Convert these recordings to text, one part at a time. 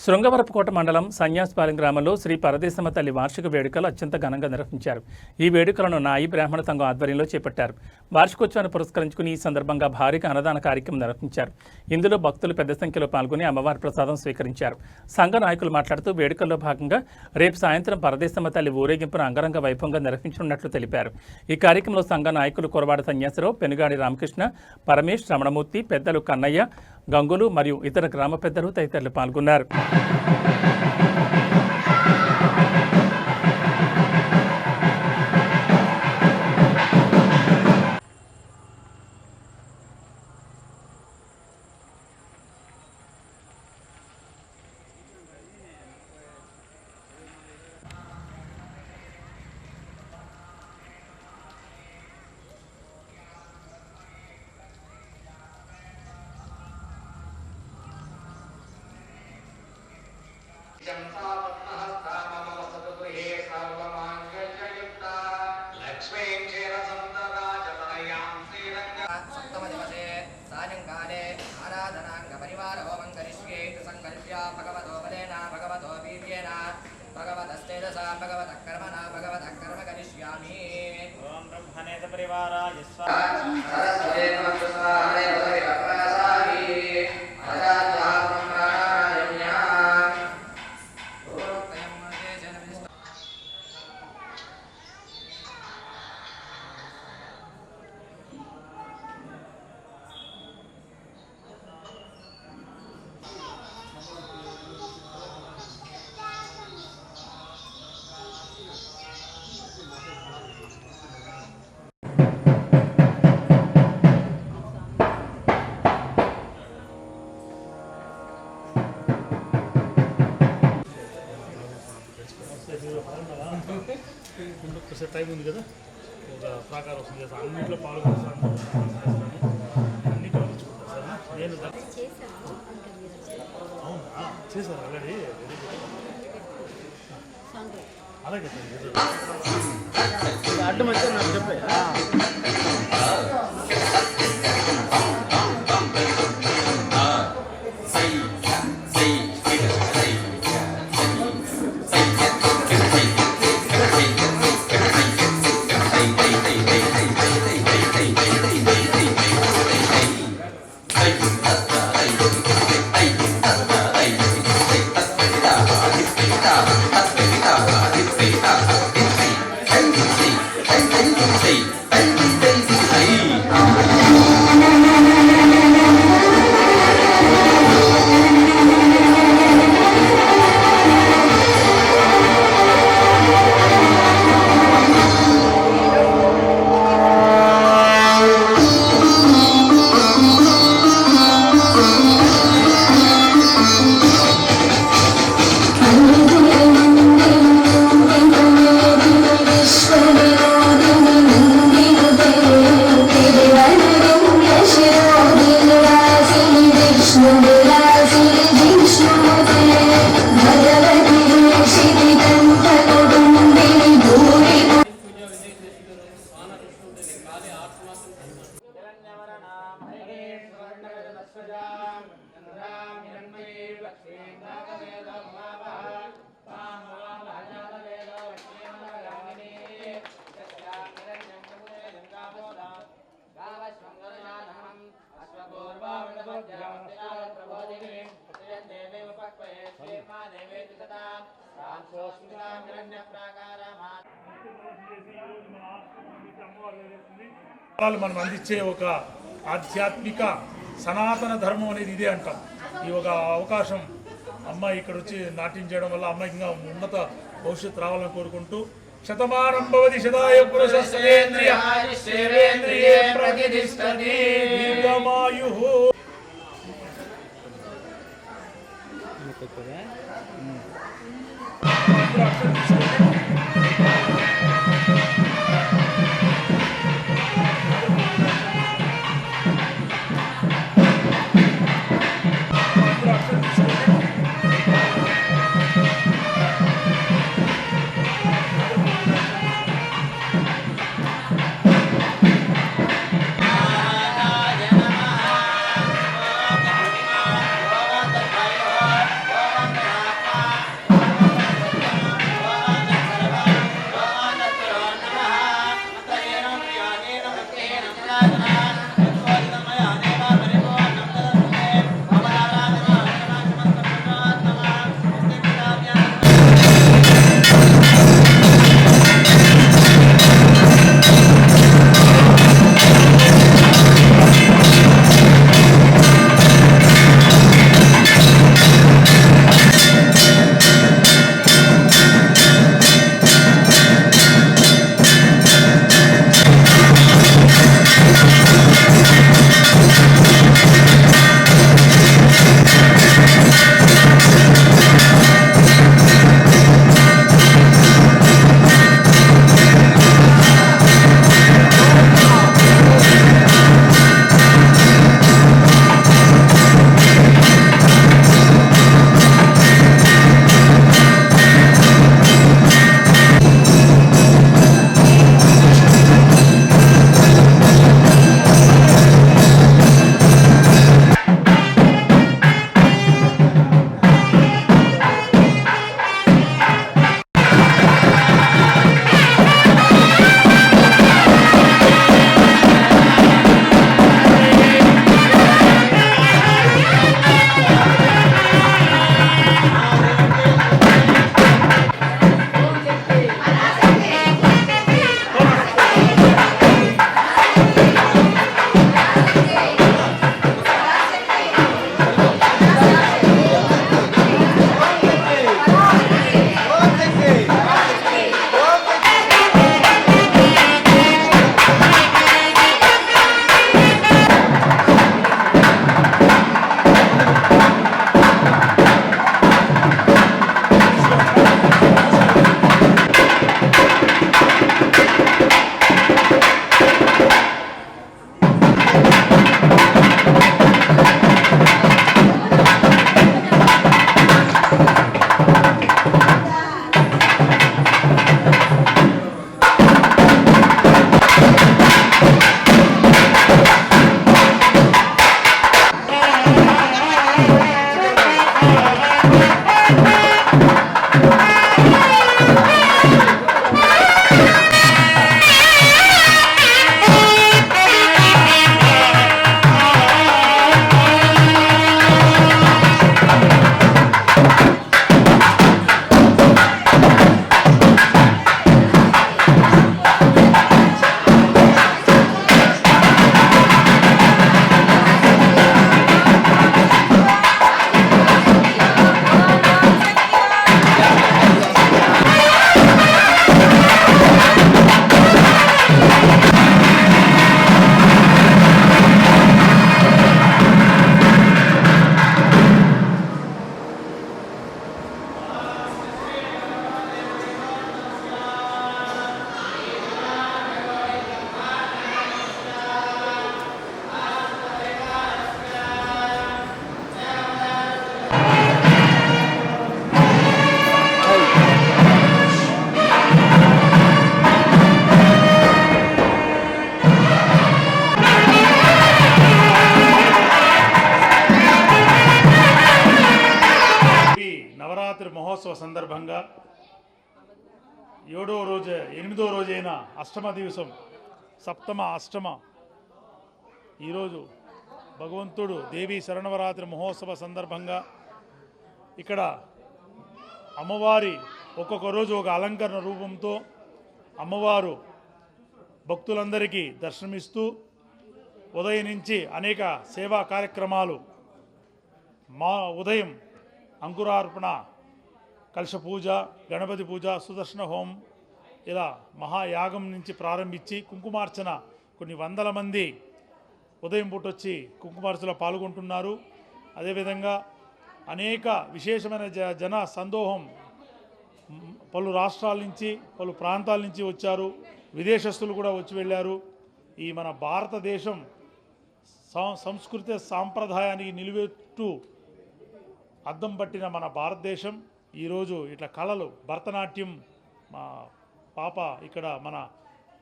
శృంగవరపుకోట మండలం సన్యాసిపాలెం గ్రామంలో శ్రీ పరదేశమ్మ తల్లి వార్షిక వేడుకలు అత్యంత ఘనంగా నిర్వహించారు. ఈ వేడుకలను నాయి బ్రాహ్మణ సంఘం ఆధ్వర్యంలో చేపట్టారు. వార్షికోత్సవాన్ని పురస్కరించుకుని ఈ సందర్భంగా భారీగా అన్నదాన కార్యక్రమం నిర్వహించారు. ఇందులో భక్తులు పెద్ద సంఖ్యలో పాల్గొని అమ్మవారి ప్రసాదం స్వీకరించారు. సంఘ నాయకులు మాట్లాడుతూ వేడుకల్లో భాగంగా రేపు సాయంత్రం పరదేశమ్మ తల్లి ఊరేగింపును అంగరంగ వైభవంగా నిర్వహించనున్నట్లు తెలిపారు. ఈ కార్యక్రమంలో సంఘ నాయకులు కొరవాడ సన్యాసరావు, పెనుగాడి రామకృష్ణ, పరమేష్, రమణమూర్తి, పెద్దలు కన్నయ్య, గంగులు మరియు ఇతర గ్రామ పెద్దలు తదితరులు పాల్గొన్నారు. ఒకసారి టైం ఉంది కదా, ఒక ప్రాకారం వస్తుంది కదా, అన్నింటిలో పాల్గొస్తాను, అన్నింటిలో వచ్చుకుంటాను సార్. నేను అవునా చేశారు ఆల్రెడీ, వెరీ గుడ్. అలాగే సార్ అడ్డు మంచిగా నాకు చెప్పే. మనం అందించే ఒక ఆధ్యాత్మిక సనాతన ధర్మం అనేది ఇదే అంటాం. ఈ ఒక అవకాశం అమ్మాయి ఇక్కడ వచ్చి నాట్యం చేయడం వల్ల అమ్మాయి ఇంకా ఉన్నత భవిష్యత్తు రావాలని కోరుకుంటూ శతమానం భవతి శతాయ పురుషేంద్రియ ప్రతిష్టతి దీర్ఘమాయుః. నవరాత్రి మహోత్సవ సందర్భంగా 8వ రోజైన అష్టమ దివసం అష్టమ ఈరోజు భగవంతుడు దేవీ శరణవరాత్రి మహోత్సవ సందర్భంగా ఇక్కడ అమ్మవారి ఒక్కొక్క రోజు ఒక అలంకరణ రూపంతో అమ్మవారు భక్తులందరికీ దర్శనమిస్తూ ఉదయం నుంచి అనేక సేవా కార్యక్రమాలు ఉదయం అంకురార్పణ, కలశ పూజ, గణపతి పూజ, సుదర్శన హోమం ఇలా మహాయాగం నుంచి ప్రారంభించి కుంకుమార్చన కొన్ని వందల మంది ఉదయం పూట వచ్చి కుంకుమార్చనలో పాల్గొంటున్నారు. అదేవిధంగా అనేక విశేషమైన జన సందోహం పలు రాష్ట్రాల నుంచి పలు ప్రాంతాల నుంచి వచ్చారు. విదేశస్తులు కూడా వచ్చి వెళ్ళారు. ఈ మన భారతదేశం సంస్కృతి సాంప్రదాయానికి నిలువెత్తు అద్దం పట్టిన మన భారతదేశం ఈరోజు ఇట్లా కళలు భరతనాట్యం మా పాప ఇక్కడ మన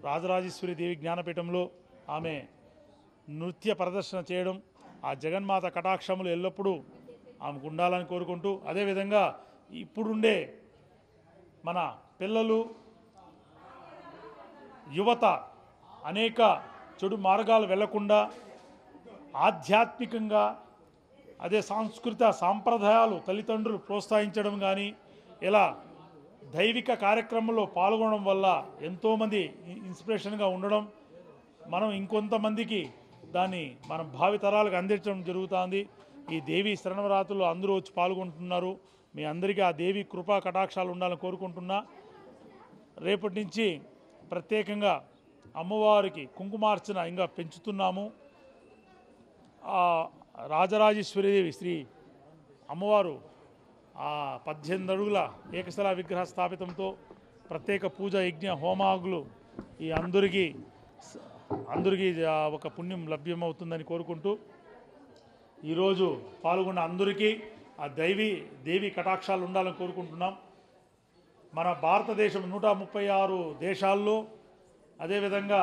రాజరాజేశ్వరి దేవి జ్ఞానపీఠంలో ఆమె నృత్య ప్రదర్శన చేయడం, ఆ జగన్మాత కటాక్షములు ఎల్లప్పుడూ ఆమెకు ఉండాలని కోరుకుంటూ, అదేవిధంగా ఇప్పుడుండే మన పిల్లలు యువత అనేక చెడు మార్గాలు వెళ్లకుండా ఆధ్యాత్మికంగా అదే సాంస్కృతిక సాంప్రదాయాలు తల్లిదండ్రులు ప్రోత్సహించడం కానీ ఇలా దైవిక కార్యక్రమంలో పాల్గొనడం వల్ల ఎంతోమంది ఇన్స్పిరేషన్గా ఉండడం, మనం ఇంకొంతమందికి దాన్ని మనం భావితరాలకు అందించడం జరుగుతుంది. ఈ దేవి శరణవరాత్రులు అందరూ వచ్చి పాల్గొంటున్నారు. మీ అందరికీ ఆ దేవి కృపా కటాక్షాలు ఉండాలని కోరుకుంటున్నా. రేపటి నుంచి ప్రత్యేకంగా అమ్మవారికి కుంకుమార్చన ఇంకా పెంచుతున్నాము. రాజరాజేశ్వరీదేవి శ్రీ అమ్మవారు 18 అడుగుల ఏకశిలా విగ్రహ స్థాపితంతో ప్రత్యేక పూజ, యజ్ఞ, హోమాగులు ఈ అందరికీ ఒక పుణ్యం లభ్యమవుతుందని కోరుకుంటూ, ఈరోజు పాల్గొన్న అందరికీ ఆ దేవి కటాక్షాలు ఉండాలని కోరుకుంటున్నాం. మన భారతదేశం 136 దేశాల్లో, అదేవిధంగా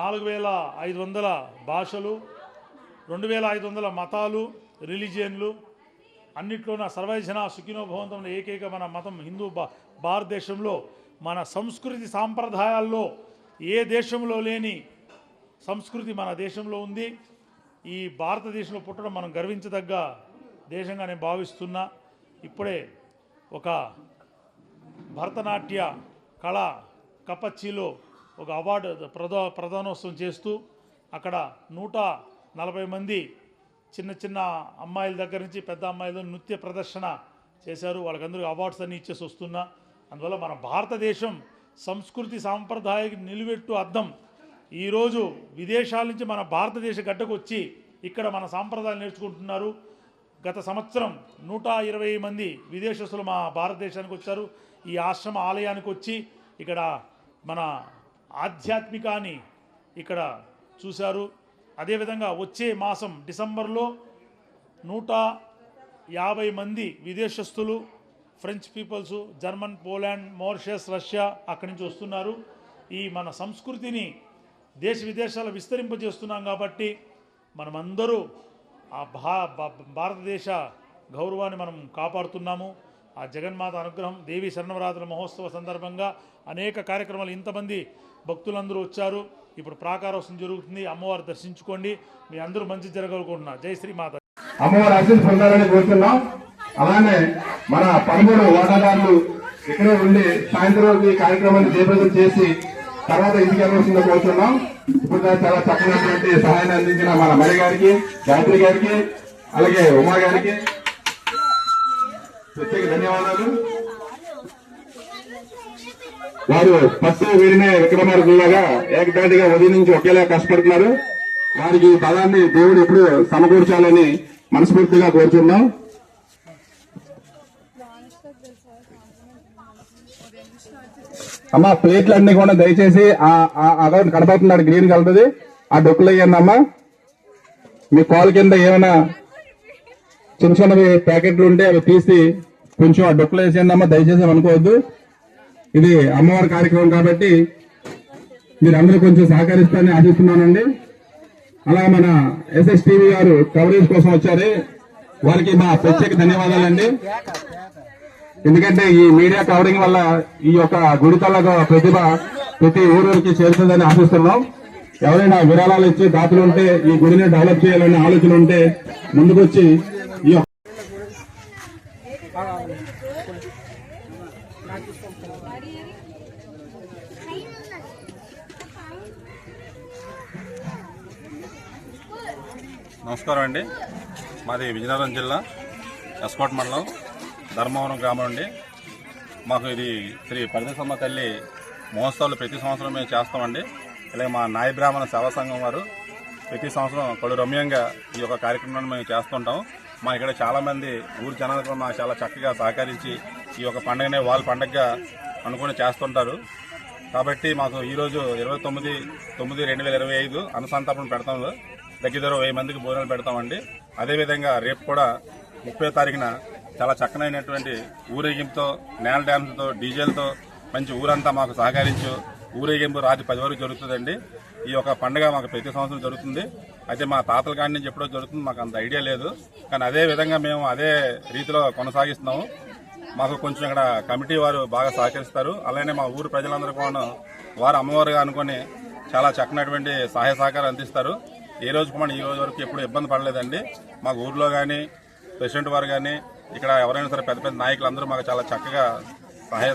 4500 భాషలు, 2500 మతాలు, రిలీజియన్లు అన్నిట్లోన సర్వజన సుఖినో భవంతంలో ఏకైక మన మతం హిందూ భారతదేశంలో మన సంస్కృతి సాంప్రదాయాల్లో ఏ దేశంలో లేని సంస్కృతి మన దేశంలో ఉంది. ఈ భారతదేశంలో పుట్టడం మనం గర్వించదగ్గ దేశంగా నేను భావిస్తున్నా. ఇప్పుడే ఒక భరతనాట్య కళ కపచ్చిలో ఒక అవార్డు ప్రదానోత్సవం చేస్తూ అక్కడ 140 మంది చిన్న అమ్మాయిల దగ్గర నుంచి పెద్ద అమ్మాయిల నృత్య ప్రదర్శన చేశారు. వాళ్ళకందరూ అవార్డ్స్ అన్నీ ఇచ్చేసి వస్తున్నా. అందువల్ల మన భారతదేశం సంస్కృతి సాంప్రదాయానికి నిలువెట్టు అద్దం. ఈరోజు విదేశాల నుంచి మన భారతదేశ గడ్డకు వచ్చి ఇక్కడ మన సాంప్రదాయాలు నేర్చుకుంటున్నారు. గత సంవత్సరం 120 మంది విదేశస్తులు మా భారతదేశానికి వచ్చారు. ఈ ఆశ్రమ ఆలయానికి వచ్చి ఇక్కడ మన ఆధ్యాత్మికాన్ని ఇక్కడ చూశారు. అదేవిధంగా వచ్చే మాసం డిసెంబర్లో 150 మంది విదేశస్తులు, French peoples, German, Poland, Mauritius, Russia అక్కడి నుంచి వస్తున్నారు. ఈ మన సంస్కృతిని దేశ విదేశాలు విస్తరింపజేస్తున్నాం కాబట్టి మనమందరూ ఆ భారతదేశ గౌరవాన్ని మనం కాపాడుతున్నాము. ఆ జగన్మాత అనుగ్రహం, దేవి శరణవరాత్రుల మహోత్సవ సందర్భంగా అనేక కార్యక్రమాలు, ఇంతమంది భక్తులందరూ వచ్చారు. ఇప్పుడు ప్రాకారోత్సవం జరుగుతుంది. అమ్మవారు దర్శించుకోండి. మీ అందరూ మంచి జరగలుకుంటున్నా. జై శ్రీమాత. అమ్మవారి ఆశీస్సు పొందాలని కోరుతున్నాం. అలానే మన 13 వాటాదారులు ఇక్కడే ఉండి సాయంత్రం ఈ కార్యక్రమాన్ని జయప్రదం చేసి తర్వాత ఇంటికి వెళ్ళవలసిందో కోరుతున్నాం. ఇప్పుడు చాలా చక్కనటువంటి సహాయాన్ని అందించిన మన మరి గారికి, గాయత్రి గారికి, అలాగే ఉమా గారికి ప్రత్యేక ధన్యవాదాలు. వారు పట్టు వీరినే విక్రమార్కులాగా ఏకదాటిగా ఉదయం నుంచి ఒకేలా కష్టపడుతున్నారు. వారికి ఈ బలాన్ని దేవుడు ఎప్పుడు సమకూర్చాలని మనస్ఫూర్తిగా కోరుతున్నాం. అమ్మా ప్లేట్లన్నీ కూడా దయచేసి అకౌంట్ కనబడుతున్నాడు గ్రీన్ కలర్ది ఆ డొక్కులు వేయండి అమ్మా. మీ కాల్ కింద ఏమైనా చిన్నవి ప్యాకెట్లు ఉంటే అవి తీసి కొంచెం ఆ డొక్కులు వేసేయండి అమ్మా. దయచేసి అనుకోవద్దు, ఇది అమ్మవారి కార్యక్రమం కాబట్టి మీరందరూ కొంచెం సహకరిస్తారని ఆశిస్తున్నానండి. అలా మన SSTV గారు కవరేజ్ కోసం వచ్చారు. వారికి మా ప్రత్యేక ధన్యవాదాలండి. ఎందుకంటే ఈ మీడియా కవరింగ్ వల్ల ఈ యొక్క గుడి తాలూకా ప్రతిభ ప్రతి ఊరికి చేరుతుందని ఆశిస్తున్నాం. ఎవరైనా విరాళాలు ఇచ్చి దాతలు ఉంటే ఈ గుడిని డెవలప్ చేయాలనే ఆలోచన ఉంటే ముందుకొచ్చి ఈ యొక్క నమస్కారం అండి. మాది విజయనగరం జిల్లా ఎస్కోట్ మండలం ధర్మవరం గ్రామం అండి. మాకు ఇది శ్రీ పరదేశమ్మ తల్లి మహోత్సవాలు ప్రతి సంవత్సరం మేము చేస్తామండి. అలాగే మా నాయ బ్రాహ్మణ సేవా సంఘం వారు ప్రతి సంవత్సరం కళ్ళు రమ్యంగా ఈ యొక్క కార్యక్రమాన్ని మేము చేస్తుంటాం. మా ఇక్కడ చాలామంది ఊరి జనాలకు మాకు చాలా చక్కగా సహకరించి ఈ యొక్క పండుగనే వాళ్ళ పండుగగా అనుకుని చేస్తుంటారు. కాబట్టి మాకు ఈరోజు 29/9/2025 అనుసంతాపన పెడతాము. దగ్గర 1000 మందికి భోజనాలు పెడతామండి. అదేవిధంగా రేపు కూడా 30వ తారీఖున చాలా చక్కనైనటువంటి ఊరేగింపుతో, నేల డ్యాన్స్తో, డీజేలతో మంచి ఊరంతా మాకు సహకరించు ఊరేగింపు రాత్రి 10 వరకు జరుగుతుందండి. ఈ యొక్క పండుగ మాకు ప్రతి సంవత్సరం జరుగుతుంది. అయితే మా తాతల కాడి నుంచి ఎప్పుడో జరుగుతుంది, మాకు అంత ఐడియా లేదు. కానీ అదే విధంగా మేము అదే రీతిలో కొనసాగిస్తున్నాము. మాకు కొంచెం ఇక్కడ కమిటీ వారు బాగా సహకరిస్తారు. అలానే మా ఊరు ప్రజలందరూ కూడా వారు అమ్మవారుగా అనుకుని చాలా చక్కనటువంటి సహాయ సహకారం అందిస్తారు. ఈ రోజు కూడా ఈ రోజు వరకు ఎప్పుడు ఇబ్బంది పడలేదండి. మాకు ఊర్లో కానీ ప్రెసిడెంట్ వారు కానీ ఇక్కడ ఎవరైనా సరే పెద్ద పెద్ద నాయకులందరూ మాకు చాలా చక్కగా సహాయ